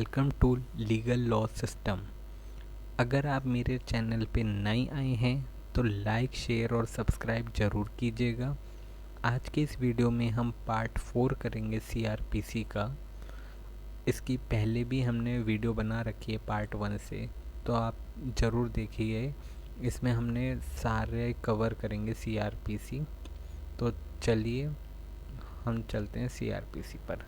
Welcome to legal law system. अगर आप मेरे चैनल पे नए आए हैं तो लाइक, शेयर और सब्सक्राइब ज़रूर कीजिएगा। आज के इस वीडियो में हम पार्ट 4 करेंगे सीआरपीसी का। इसकी पहले भी हमने वीडियो बना रखी है पार्ट 1 से, तो आप ज़रूर देखिए। इसमें हमने सारे कवर करेंगे सीआरपीसी। तो चलिए हम चलते हैं सीआरपीसी पर।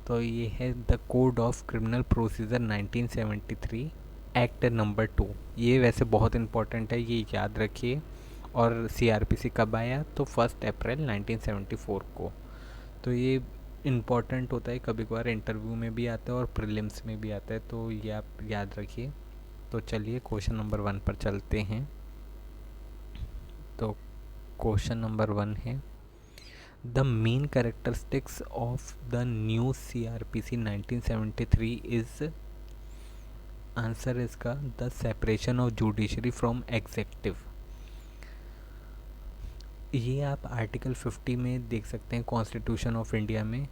तो ये है the code of criminal procedure 1973 act number 2। ये वैसे बहुत इम्पोर्टेंट है, ये याद रखिए। और सीआरपीसी कब आया? तो 1 अप्रैल 1974 को। तो ये इम्पोर्टेंट होता है, कभी कभार इंटरव्यू में भी आता है और प्रीलिम्स में भी आता है, तो ये आप याद रखिए। तो चलिए क्वेश्चन नंबर 1 पर चलते हैं। तो क्वेश्चन नंबर 1 है, The main characteristics of the new CRPC 1973 is, answer इसका the separation of judiciary from executive। ये आप आर्टिकल 50 में देख सकते हैं कॉन्स्टिट्यूशन ऑफ इंडिया में,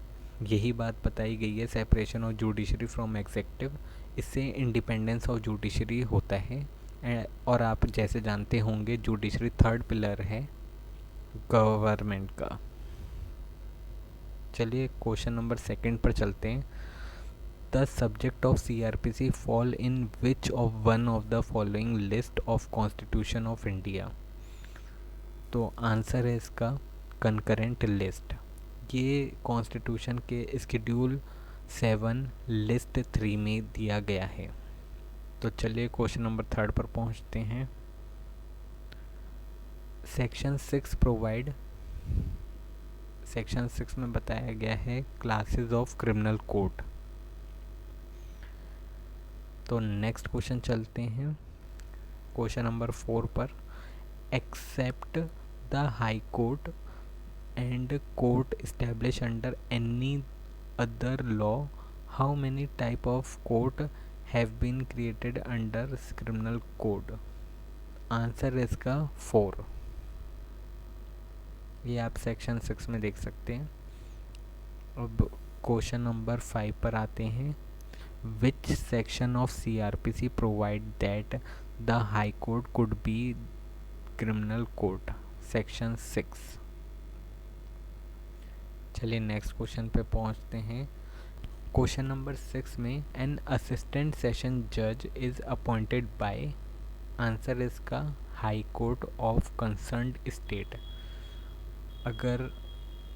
यही बात बताई गई है, separation of judiciary from executive. इससे इंडिपेंडेंस ऑफ जुडिशरी होता है। और आप जैसे जानते होंगे जुडिशरी थर्ड पिलर है गवर्नमेंट का। चलिए क्वेश्चन नंबर 2 पर चलते हैं। The subject of CrPC fall in which of one of the following list of constitution of India. तो आंसर है इसका कंकरेंट लिस्ट। ये कॉन्स्टिट्यूशन के स्केड्यूल 7 लिस्ट 3 में दिया गया है। तो चलिए क्वेश्चन नंबर 3 पर पहुंचते हैं। सेक्शन 6 प्रोवाइड, सेक्शन 6 में बताया गया है क्लासेस ऑफ क्रिमिनल कोड। तो नेक्स्ट क्वेश्चन चलते हैं क्वेश्चन नंबर 4 पर। Except the high court and court establish under any other law, how many type of court have been created under criminal code. Answer इसका 4। ये आप section 6 में देख सकते हैं। अब क्वेश्चन नंबर 5 पर आते हैं। Which section of CrPC provide that the high court could be criminal court. Section 6। चलिए नेक्स्ट क्वेश्चन पे पहुंचते हैं। क्वेश्चन नंबर 6 में एन असिस्टेंट सेशन जज इज अपॉइंटेड बाय, आंसर इसका high court of concerned state. अगर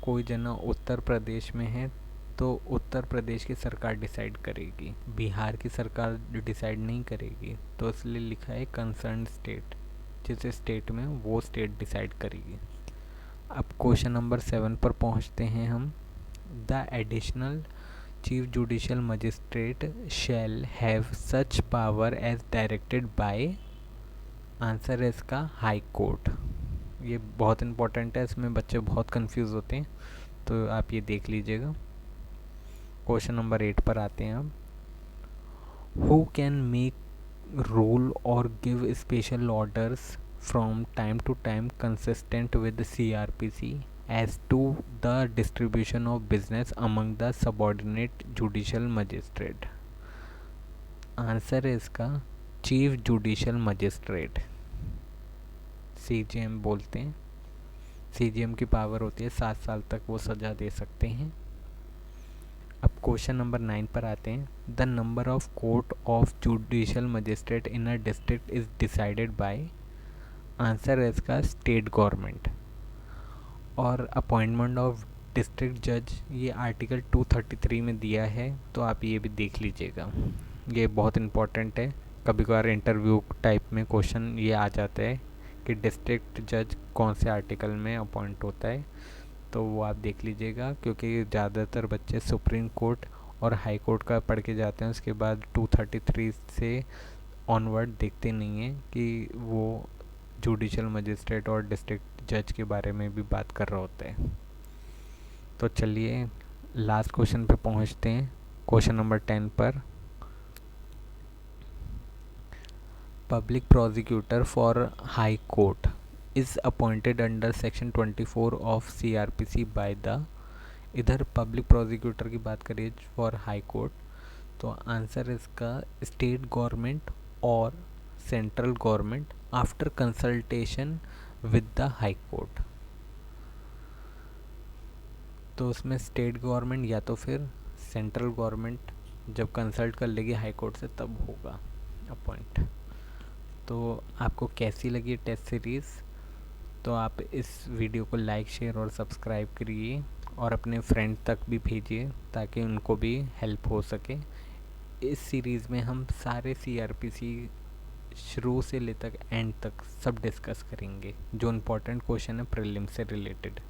कोई जना उत्तर प्रदेश में है तो उत्तर प्रदेश की सरकार डिसाइड करेगी, बिहार की सरकार डिसाइड नहीं करेगी, तो इसलिए लिखा है कंसर्न स्टेट, जिस स्टेट में वो स्टेट डिसाइड करेगी। अब क्वेश्चन नंबर 7 पर पहुंचते हैं हम। The additional chief judicial magistrate shall have such power as directed by, answer है इसका हाई कोर्ट। ये बहुत इंपॉर्टेंट है, इसमें बच्चे बहुत कंफ्यूज होते हैं, तो आप ये देख लीजिएगा। क्वेश्चन नंबर 8 पर आते हैं अब। हु कैन मेक रूल और give special orders from time to time consistent with CrPC as to the distribution of business among the subordinate judicial magistrate. Answer है इसका चीफ जुडिशियल मजिस्ट्रेट, सीजीएम बोलते हैं। CGM की power होती है 7 साल तक वो सज़ा दे सकते हैं। अब क्वेश्चन नंबर 9 पर आते हैं। The number of court of judicial magistrate in a district is decided by, answer है इसका स्टेट गवर्नमेंट। और अपॉइंटमेंट ऑफ डिस्ट्रिक्ट जज ये आर्टिकल 233 में दिया है, तो आप ये भी देख लीजिएगा, ये बहुत इंपॉर्टेंट है। कभी कभार इंटरव्यू टाइप में क्वेश्चन ये आ जाता है कि डिस्ट्रिक्ट जज कौन से आर्टिकल में अपॉइंट होता है, तो वो आप देख लीजिएगा, क्योंकि ज़्यादातर बच्चे सुप्रीम कोर्ट और हाई कोर्ट का पढ़ के जाते हैं, उसके बाद 233 से ऑनवर्ड देखते नहीं हैं कि वो जुडिशियल मजिस्ट्रेट और डिस्ट्रिक्ट जज के बारे में भी बात कर रहा होता है। तो चलिए लास्ट क्वेश्चन पे पहुंचते हैं, क्वेश्चन नंबर 10 पर। Public prosecutor for high court is appointed under section 24 of CRPC by the, इधर पब्लिक प्रोसिक्यूटर की बात करिए फॉर हाई कोर्ट, तो आंसर इसका स्टेट गवर्नमेंट और central government after consultation with the high court. तो उसमें स्टेट गवर्नमेंट या तो फिर सेंट्रल गवर्नमेंट जब कंसल्ट कर लेगी हाई कोर्ट से तब होगा अपॉइंट। तो आपको कैसी लगी टेस्ट सीरीज़? तो आप इस वीडियो को लाइक शेयर और सब्सक्राइब करिए और अपने फ्रेंड तक भी भेजिए ताकि उनको भी हेल्प हो सके। इस सीरीज़ में हम सारे सीआरपीसी शुरू से ले तक एंड तक सब डिस्कस करेंगे जो इम्पोर्टेंट क्वेश्चन है प्रीलिम से रिलेटेड।